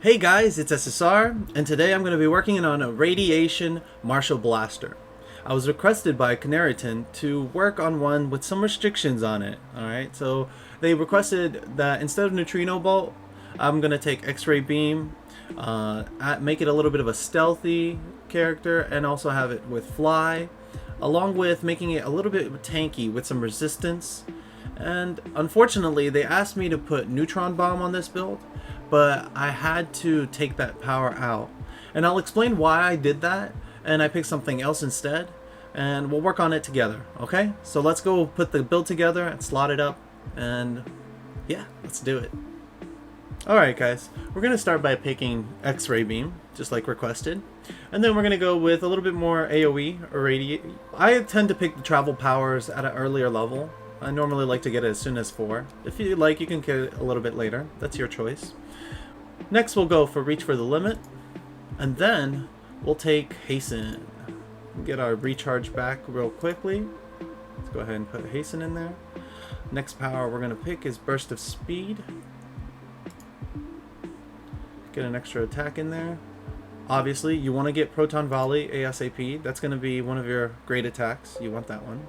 Hey guys, it's SSR, and today I'm going to be working on a Radiation Marshall Blaster. I was requested by Canariton to work on one with some restrictions on it, alright? So they requested that instead of Neutrino Bolt, I'm going to take X-Ray Beam, make it a little bit of a stealthy character, and also have it with Fly, along with making it a little bit tanky with some resistance. And unfortunately, they asked me to put Neutron Bomb on this build, but I had to take that power out. And I'll explain why I did that, and I picked something else instead, and we'll work on it together, okay? So let's go put the build together and slot it up, and yeah, let's do it. Alright guys, we're going to start by picking X-Ray Beam, just like requested. And then we're going to go with a little bit more AoE, or Radiate. I tend to pick the travel powers at an earlier level. I normally like to get it as soon as 4. If you like, you can get it a little bit later. That's your choice. Next we'll go for Reach for the Limit, and then we'll take Hasten. Get our recharge back real quickly. Let's go ahead and put Hasten in there. Next power we're going to pick is Burst of Speed. Get an extra attack in there. Obviously you want to get Proton Volley ASAP. That's going to be one of your great attacks. You want that one.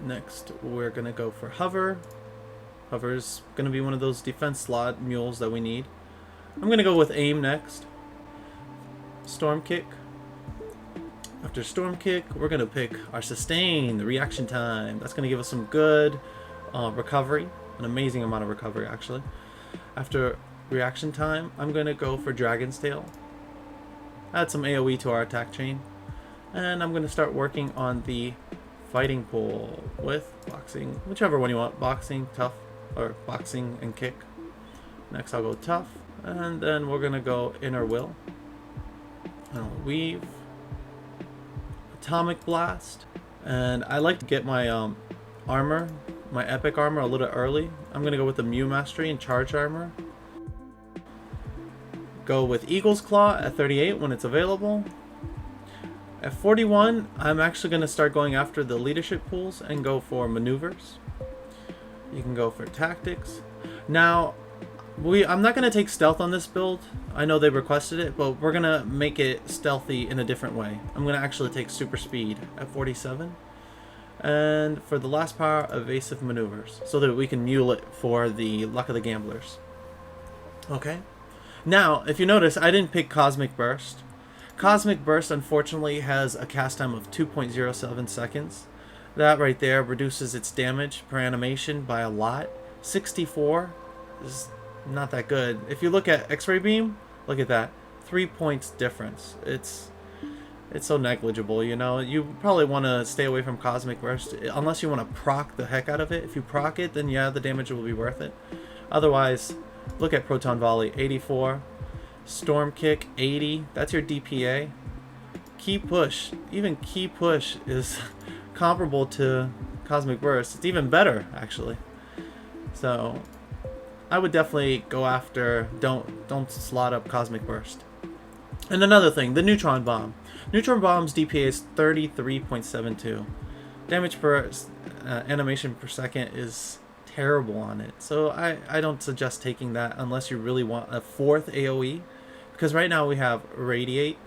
Next we're going to go for Hover. Hover's going to be one of those defense slot mules that we need. I'm going to go with Aim next. Storm Kick. After Storm Kick, we're going to pick our Sustain, the reaction time. That's going to give us some good recovery. An amazing amount of recovery, actually. After reaction time, I'm going to go for Dragon's Tail. Add some AoE to our attack chain. And I'm going to start working on the Fighting Pool with Boxing. Whichever one you want. Boxing, Tough, or Boxing and Kick. Next I'll go Tough. And then we're gonna go Inner Will. And I'll Weave. Atomic Blast. And I like to get my armor, my epic armor, a little early. I'm gonna go with the Mew Mastery and Charge Armor. Go with Eagle's Claw at 38 when it's available. At 41, I'm actually gonna start going after the leadership pools and go for maneuvers. You can go for tactics. Now, I'm not going to take stealth on this build. I know they requested it, but we're going to make it stealthy in a different way. I'm going to actually take super speed at 47. And for the last power, evasive maneuvers, so that we can mule it for the luck of the gamblers. Okay. Now, if you notice, I didn't pick Cosmic Burst. Cosmic Burst, unfortunately, has a cast time of 2.07 seconds. That right there reduces its damage per animation by a lot. 64 is not that good. If you look at X-Ray Beam, look at that. 3 points difference. It's so negligible, you know. You probably want to stay away from Cosmic Burst unless you want to proc the heck out of it. If you proc it, then yeah, the damage will be worth it. Otherwise, look at Proton Volley, 84. Storm Kick, 80. That's your DPA. Key Push. Even Key Push is comparable to Cosmic Burst. It's even better, actually. So I would definitely go after, don't slot up Cosmic Burst. And another thing, the Neutron Bomb. Neutron Bomb's DPA is 33.72. Damage per animation per second is terrible on it. So I don't suggest taking that unless you really want a 4th AoE. Because right now we have Radiate,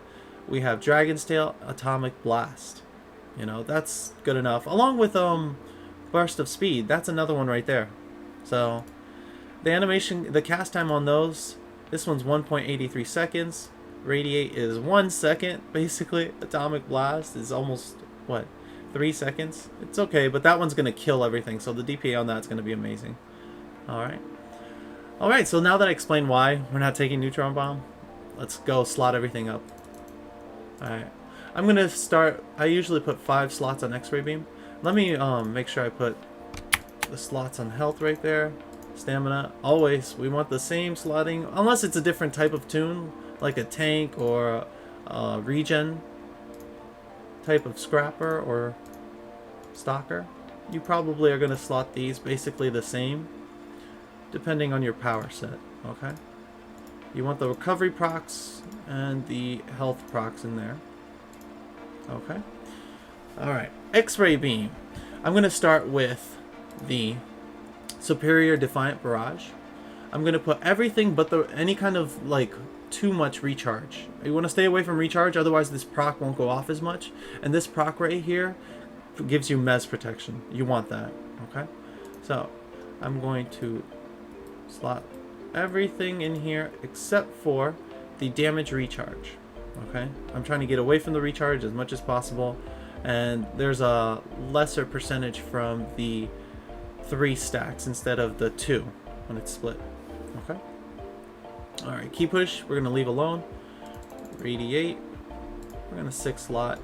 we have Dragon's Tail, Atomic Blast. You know, that's good enough. Along with Burst of Speed, that's another one right there. So the animation, the cast time on those, this one's 1.83 seconds. Radiate is 1 second, basically. Atomic Blast is almost, what, 3 seconds? It's okay, but that one's going to kill everything, so the DPA on that's going to be amazing. Alright. Alright, so now that I explained why we're not taking Neutron Bomb, let's go slot everything up. Alright. I'm going to start, I usually put 5 slots on X-Ray Beam. Let me make sure I put the slots on health right there. Stamina, always, we want the same slotting, unless it's a different type of tune, like a tank or a regen type of scrapper or stalker. You probably are going to slot these basically the same, depending on your power set, okay? You want the recovery procs and the health procs in there, okay? Alright, X-Ray Beam. I'm going to start with the Superior Defiant Barrage. I'm going to put everything but any kind of like too much recharge. You want to stay away from recharge, otherwise this proc won't go off as much. And this proc right here gives you Mez protection. You want that, okay? So I'm going to slot everything in here except for the damage recharge, okay? I'm trying to get away from the recharge as much as possible, and there's a lesser percentage from the 3 stacks instead of the 2 when it's split, okay? Alright, key push, we're going to leave alone. Radiate, we're going to 6 slot.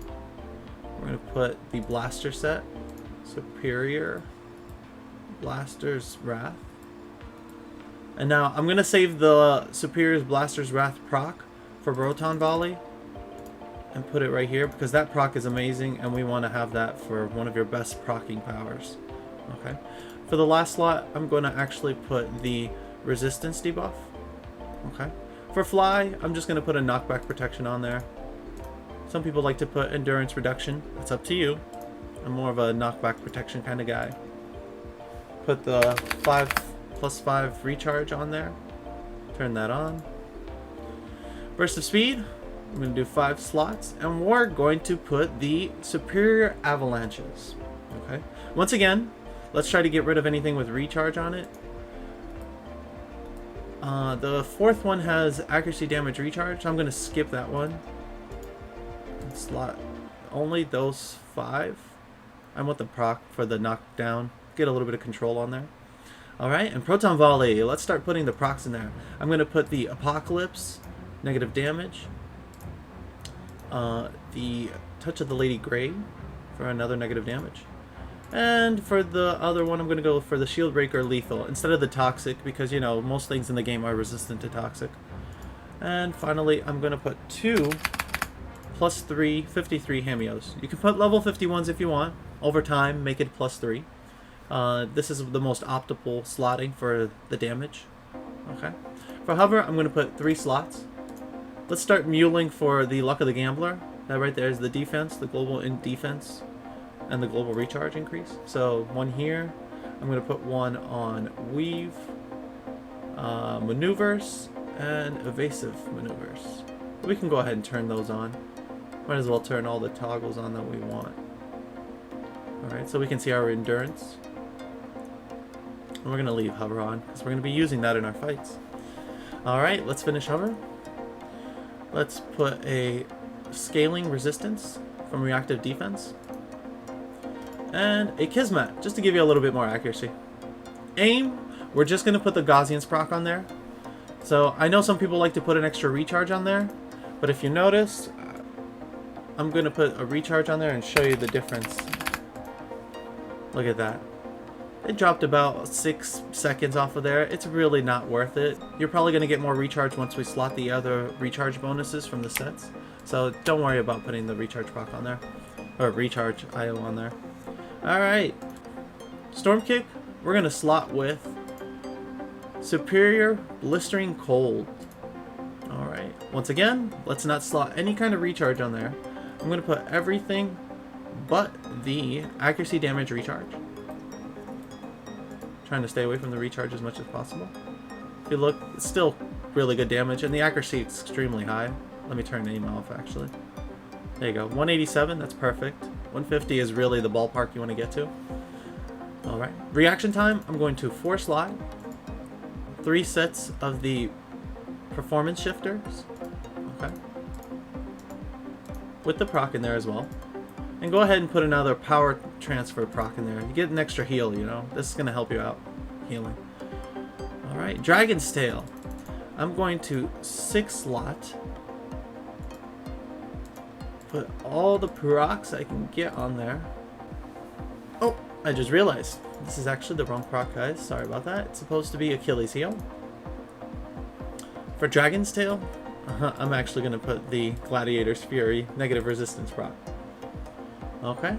We're going to put the blaster set, Superior Blaster's Wrath. And now I'm going to save the Superior's Blaster's Wrath proc for Broton Volley and put it right here because that proc is amazing and we want to have that for one of your best proccing powers. Okay. For the last slot, I'm going to actually put the resistance debuff. Okay. For fly, I'm just going to put a knockback protection on there. Some people like to put endurance reduction. It's up to you. I'm more of a knockback protection kind of guy. Put the 5+5 recharge on there. Turn that on. Burst of speed. I'm going to do 5 slots. And we're going to put the superior avalanches. Okay. Once again, let's try to get rid of anything with recharge on it. The 4th one has accuracy damage recharge, so I'm going to skip that one. And slot only those 5. I want the proc for the knockdown. Get a little bit of control on there. Alright, and Proton Volley. Let's start putting the procs in there. I'm going to put the Apocalypse, negative damage. The Touch of the Lady Grey for another negative damage. And for the other one, I'm going to go for the Shield Breaker Lethal instead of the Toxic because, you know, most things in the game are resistant to Toxic. And finally, I'm going to put 2 +3 53 Hamios. You can put level 51s if you want. Over time, make it +3. This is the most optimal slotting for the damage. Okay. For Hover, I'm going to put 3 slots. Let's start muling for the Luck of the Gambler. That right there is the defense, the global in defense, and the global recharge increase. So 1 here. I'm going to put 1 on Weave, Maneuvers, and Evasive Maneuvers. We can go ahead and turn those on. Might as well turn all the toggles on that we want. Alright, so we can see our endurance. And we're going to leave Hover on, because we're going to be using that in our fights. Alright, let's finish Hover. Let's put a Scaling Resistance from Reactive Defense. And a Kismet, just to give you a little bit more accuracy. Aim, we're just going to put the Gaussian's proc on there. So I know some people like to put an extra recharge on there, but if you notice, I'm going to put a recharge on there and show you the difference. Look at that. It dropped about 6 seconds off of there. It's really not worth it. You're probably going to get more recharge once we slot the other recharge bonuses from the sets. So don't worry about putting the recharge proc on there. Or recharge IO on there. Alright. Storm Kick, we're going to slot with Superior Blistering Cold. Alright. Once again, let's not slot any kind of recharge on there. I'm going to put everything but the accuracy damage recharge. Trying to stay away from the recharge as much as possible. If you look, it's still really good damage, and the accuracy is extremely high. Let me turn aim off, actually. There you go. 187, that's perfect. 150 is really the ballpark you want to get to. Alright. Reaction time, I'm going to 4 slot. 3 sets of the performance shifters. Okay. With the proc in there as well. And go ahead and put another power transfer proc in there. You get an extra heal, you know. This is going to help you out. Healing. Alright, Dragon's Tail. I'm going to 6 slot. Put all the procs I can get on there. Oh, I just realized. This is actually the wrong proc, guys. Sorry about that. It's supposed to be Achilles heel. For Dragon's Tail, I'm actually going to put the Gladiator's Fury negative resistance proc. Okay.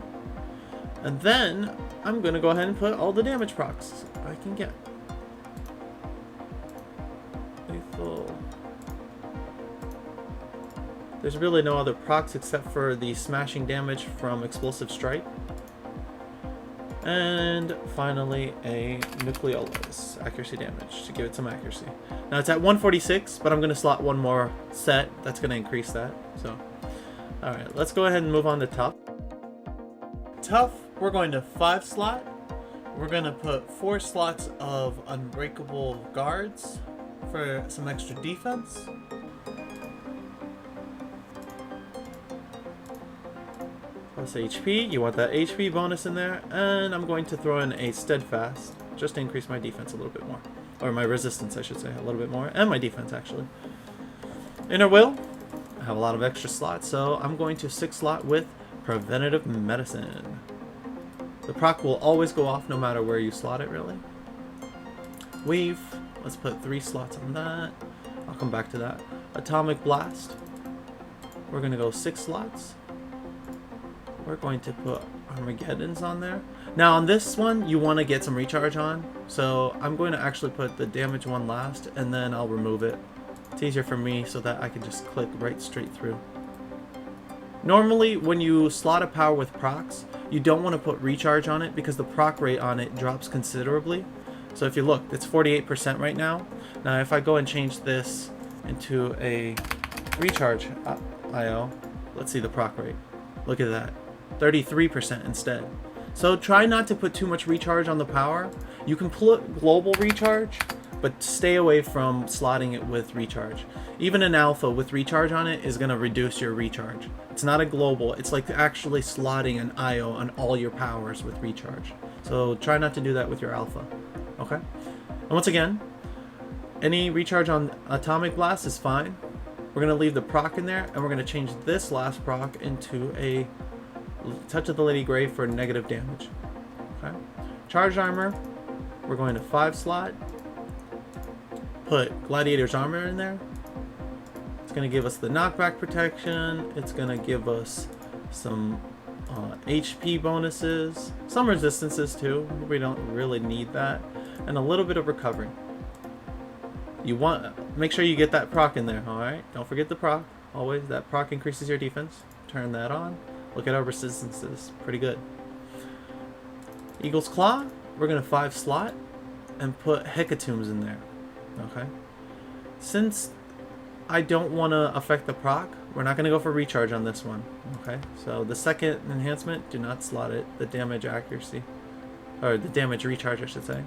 And then I'm going to go ahead and put all the damage procs I can get. Lethal. There's really no other procs except for the smashing damage from Explosive Strike. And finally, a Nucleolus, accuracy damage, to give it some accuracy. Now it's at 146, but I'm going to slot one more set. That's going to increase that. So, alright, let's go ahead and move on to Tough. Tough, we're going to 5 slot. We're going to put 4 slots of Unbreakable Guards for some extra defense. Plus HP, you want that HP bonus in there, and I'm going to throw in a Steadfast, just to increase my defense a little bit more. Or my resistance, I should say, a little bit more, and my defense actually. Inner Will, I have a lot of extra slots, so I'm going to 6 slot with Preventative Medicine. The proc will always go off no matter where you slot it, really. Weave, let's put 3 slots on that. I'll come back to that. Atomic Blast, we're going to go 6 slots. We're going to put Armageddons on there. Now on this one, you want to get some recharge on. So I'm going to actually put the damage one last, and then I'll remove it. It's easier for me so that I can just click right straight through. Normally, when you slot a power with procs, you don't want to put recharge on it because the proc rate on it drops considerably. So if you look, it's 48% right now. Now if I go and change this into a recharge IO, let's see the proc rate. Look at that. 33% instead. So try not to put too much recharge on the power. You can put global recharge, but stay away from slotting it with recharge. Even an alpha with recharge on it is going to reduce your recharge. It's not a global, it's like actually slotting an IO on all your powers with recharge. So try not to do that with your alpha. Okay? And once again, any recharge on Atomic Blast is fine. We're going to leave the proc in there, and we're going to change this last proc into a Touch of the Lady Grey for negative damage. Okay. Charged Armor, we're going to 5 slot. Put Gladiator's Armor in there. It's going to give us the knockback protection. It's going to give us some HP bonuses. Some resistances too. We don't really need that. And a little bit of recovery. You want, make sure you get that proc in there, alright? Don't forget the proc. Always, that proc increases your defense. Turn that on. Look at our resistances. Pretty good. Eagle's Claw, we're going to 5 slot and put Hecatombs in there. Okay. Since I don't want to affect the proc, we're not going to go for recharge on this one. Okay. So the second enhancement, do not slot it. The damage accuracy. Or the damage recharge, I should say.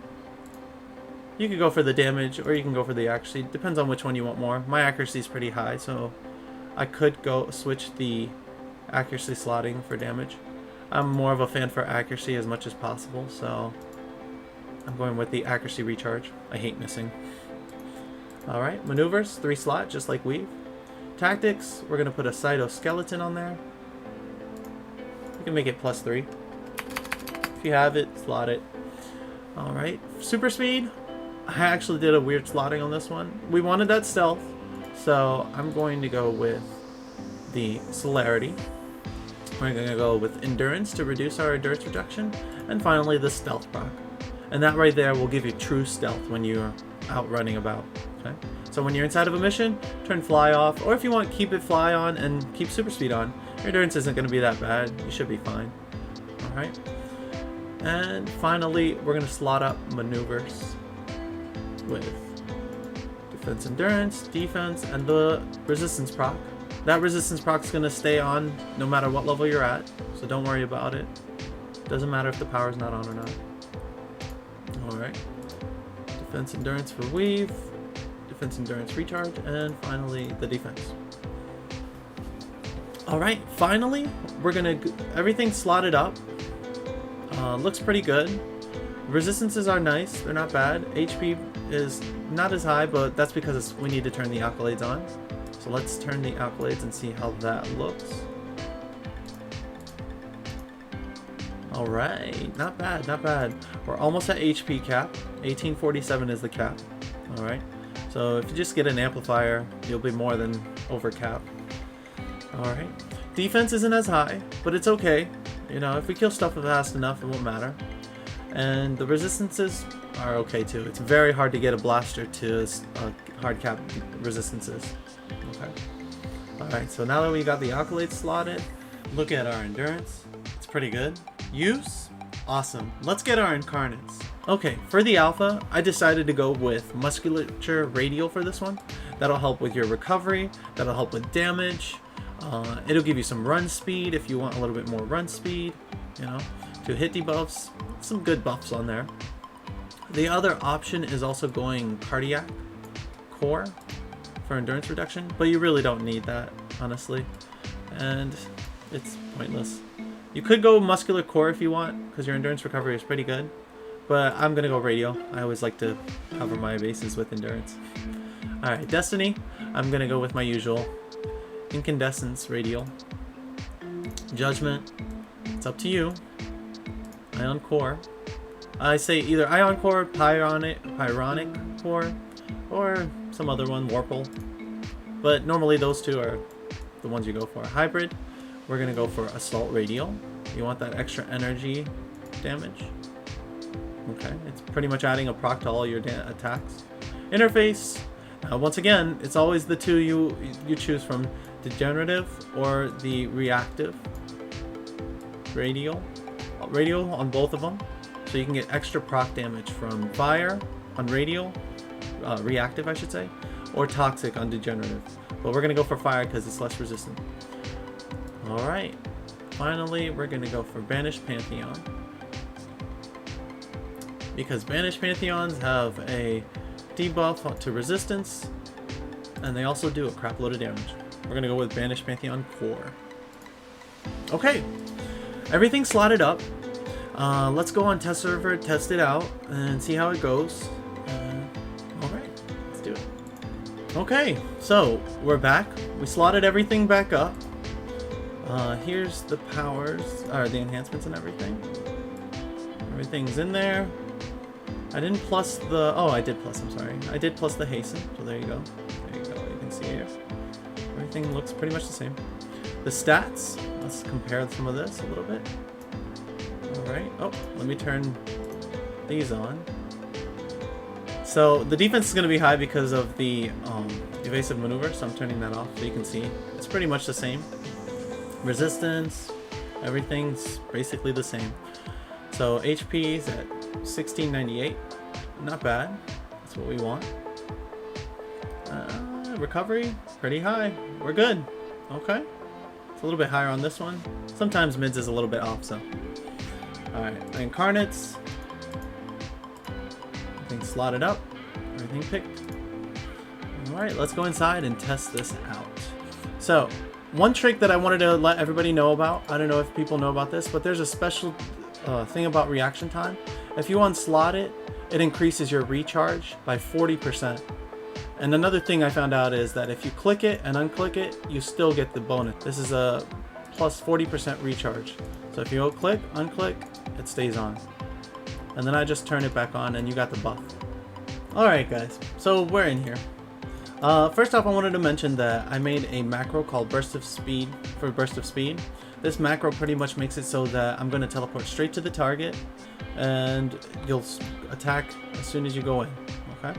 You could go for the damage, or you can go for the accuracy. Depends on which one you want more. My accuracy is pretty high, so I could go switch the accuracy slotting for damage. I'm more of a fan for accuracy as much as possible, so I'm going with the accuracy recharge. I hate missing. Alright, maneuvers, 3 slot, just like Weave. Tactics, we're going to put a Cytoskeleton on there. You can make it +3. If you have it, slot it. Alright, super speed. I actually did a weird slotting on this one. We wanted that stealth, so I'm going to go with the celerity. We're going to go with endurance to reduce our endurance reduction, and finally the stealth proc. And that right there will give you true stealth when you're out running about. Okay? So when you're inside of a mission, turn fly off, or if you want, keep it fly on and keep super speed on. Your endurance isn't going to be that bad. You should be fine. Alright. And finally, we're going to slot up maneuvers with defense endurance, defense, and the resistance proc. That resistance proc is going to stay on no matter what level you're at, so don't worry about it. Doesn't matter if the power's not on or not. Alright. Defense endurance for Weave, defense endurance recharge, and finally the defense. Alright, finally, we're going to, everything's slotted up. Looks pretty good. Resistances are nice, they're not bad. HP is not as high, but that's because we need to turn the accolades on. So let's turn the accolades and see how that looks. Alright, not bad, not bad. We're almost at HP cap. 1847 is the cap. Alright, so if you just get an amplifier, you'll be more than over cap. Alright, defense isn't as high, but it's okay. You know, if we kill stuff fast enough, it won't matter. And the resistances are okay too. It's very hard to get a blaster to hard cap resistances. Okay. Alright, so now that we got the accolades slotted, look at our endurance. It's pretty good. Use, Awesome. Let's get our incarnates. Okay, for the alpha, I decided to go with musculature radial for this one. That'll help with your recovery. That'll help with damage. It'll give you some run speed if you want a little bit more run speed. You know, 2 hit debuffs. Some good buffs on there. The other option is also going cardiac core for endurance reduction, but you really don't need that, honestly. And it's pointless. You could go muscular core if you want, because your endurance recovery is pretty good. But I'm going to go radial. I always like to cover my bases with endurance. Alright, destiny. I'm going to go with my usual. Incandescence radial. Judgment. It's up to you. Ion core. I say either ion core, pyronic core, or some other one, Warple. But normally those two are the ones you go for. Hybrid. We're going to go for assault radial. You want that extra energy damage. Okay, it's pretty much adding a proc to all your attacks. Interface. Once again, it's always the two you choose from: degenerative or the reactive. Radial on both of them, so you can get extra proc damage from fire on radial, reactive I should say, or toxic on degenerative. But we're gonna go for fire because it's less resistant. All right, finally we're gonna go for Banished Pantheon, because Banished Pantheons have a debuff to resistance, and they also do a crap load of damage. We're gonna go with Banished Pantheon core. Okay, everything's slotted up. Let's go on test server, test it out, and see how it goes. Alright, let's do it. Okay, so we're back. We slotted everything back up. Here's the powers, or the enhancements and everything. Everything's in there. I didn't plus the... Oh, I did plus, I'm sorry. I did plus the hasten, so there you go. There you go, you can see here. Everything looks pretty much the same. The stats, let's compare some of this a little bit. Alright, oh, let me turn these on. So the defense is going to be high because of the evasive maneuver, so I'm turning that off so you can see. It's pretty much the same. Resistance, everything's basically the same. So HP's at 1698, not bad, that's what we want. Recovery, pretty high, we're good. Okay, it's a little bit higher on this one. Sometimes mids is a little bit off, so. Alright, incarnates. Everything slotted up, everything picked. Alright, let's go inside and test this out. So, one trick that I wanted to let everybody know about, I don't know if people know about this, but there's a special thing about reaction time. If you unslot it, it increases your recharge by 40%. And another thing I found out is that if you click it and unclick it, you still get the bonus. This is a plus 40% recharge. So if you go click, unclick, it stays on. And then I just turn it back on and you got the buff. Alright guys, so we're in here. First off, I wanted to mention that I made a macro called Burst of Speed for Burst of Speed. This macro pretty much makes it so that I'm going to teleport straight to the target and you'll attack as soon as you go in. Okay?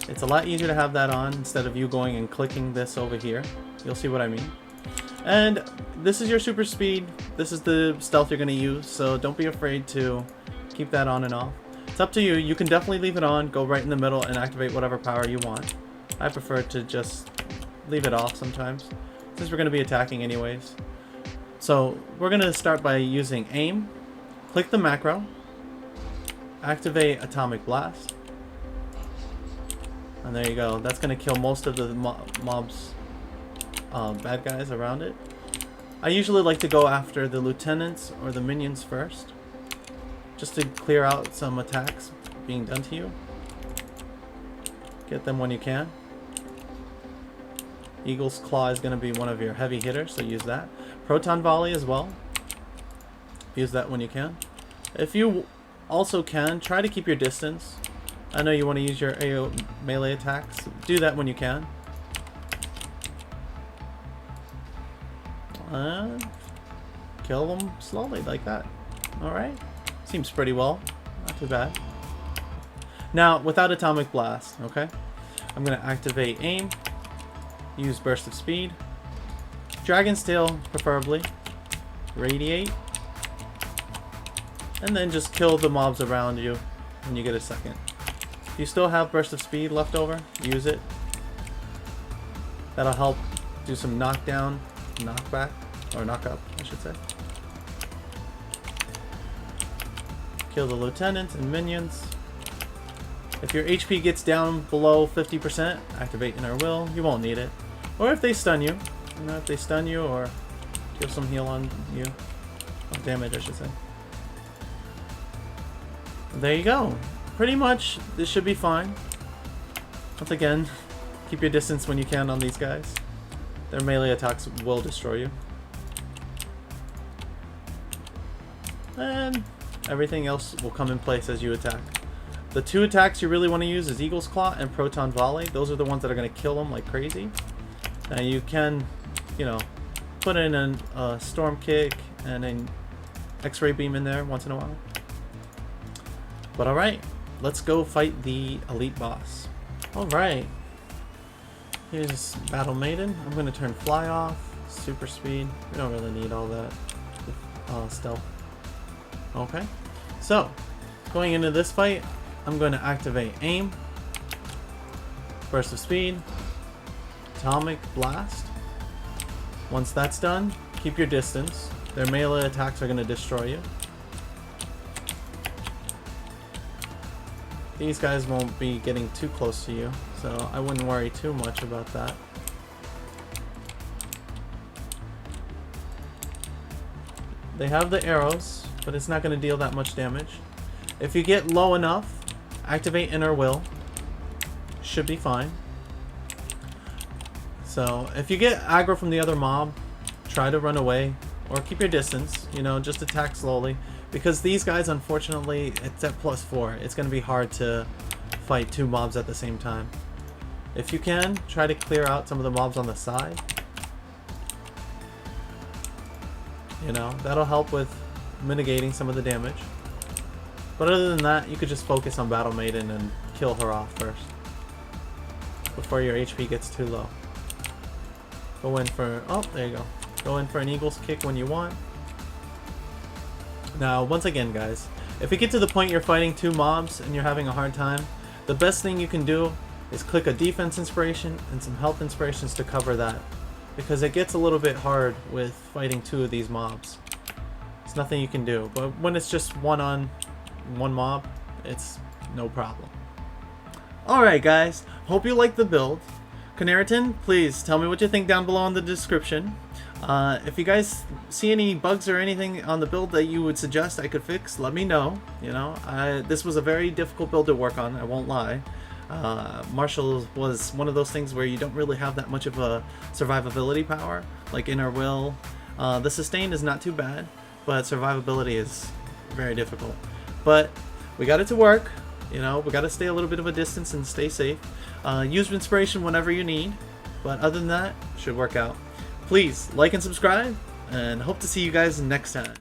It's a lot easier to have that on instead of you going and clicking this over here. You'll see what I mean. And this is your super speed. This is the stealth you're going to use, so don't be afraid to keep that on and off. It's up to you. You can definitely leave it on, go right in the middle and activate whatever power you want. I prefer to just leave it off sometimes, since we're going to be attacking anyways. So we're going to start by using aim, click the macro, activate Atomic Blast, and there you go. That's going to kill most of the mobs, bad guys around it. I usually like to go after the lieutenants or the minions first, just to clear out some attacks being done to you. Get them when you can. Eagle's Claw is going to be one of your heavy hitters, so use that. Proton Volley as well. Use that when you can. If you also can, try to keep your distance. I know you want to use your AO melee attacks. Do that when you can. Kill them slowly like that. Alright. Seems pretty well. Not too bad. Now, without Atomic Blast, okay? I'm going to activate aim. Use Burst of Speed. Dragon's Tail, preferably. Radiate. And then just kill the mobs around you when you get a second. If you still have Burst of Speed left over, use it. That'll help do some knockdown, knockback, or knock up, I should say. Kill the lieutenant and minions. If your HP gets down below 50%, activate Inner Will. You won't need it. Or if they stun you. You know, if they stun you or give some heal on you. Or damage, I should say. There you go. Pretty much, this should be fine. Once again, keep your distance when you can on these guys. Their melee attacks will destroy you. And everything else will come in place as you attack. The two attacks you really want to use is Eagle's Claw and Proton Volley. Those are the ones that are going to kill them like crazy. Now you can, you know, put in a Storm Kick and an X-Ray Beam in there once in a while. But alright, let's go fight the Elite Boss. Alright. Here's Battle Maiden. I'm going to turn Fly off, Super Speed. We don't really need all that stealth. Okay. So, going into this fight, I'm going to activate Aim, Burst of Speed, Atomic Blast. Once that's done, keep your distance. Their melee attacks are going to destroy you. These guys won't be getting too close to you, so I wouldn't worry too much about that. They have the arrows, but it's not going to deal that much damage. If you get low enough, activate Inner Will. Should be fine. So, if you get aggro from the other mob, try to run away, or keep your distance, you know, just attack slowly. Because these guys, unfortunately, it's at +4. It's going to be hard to fight two mobs at the same time. If you can, try to clear out some of the mobs on the side. You know, that'll help with mitigating some of the damage. But other than that, you could just focus on Battle Maiden and kill her off first. Before your HP gets too low. Go in for... oh, there you go. Go in for an Eagle's Kick when you want. Now, once again, guys, if you get to the point you're fighting two mobs and you're having a hard time, the best thing you can do is click a defense inspiration and some health inspirations to cover that. Because it gets a little bit hard with fighting two of these mobs. There's nothing you can do. But when it's just one on one mob, it's no problem. Alright guys, hope you liked the build. Canariton, please tell me what you think down below in the description. If you guys see any bugs or anything on the build that you would suggest I could fix, let me know. You know, this was a very difficult build to work on, I won't lie. Marshall was one of those things where you don't really have that much of a survivability power, like Inner Will. The sustain is not too bad, but survivability is very difficult. But we got it to work. You know, we got to stay a little bit of a distance and stay safe. Use inspiration whenever you need, but other than that, should work out. Please like and subscribe, and hope to see you guys next time.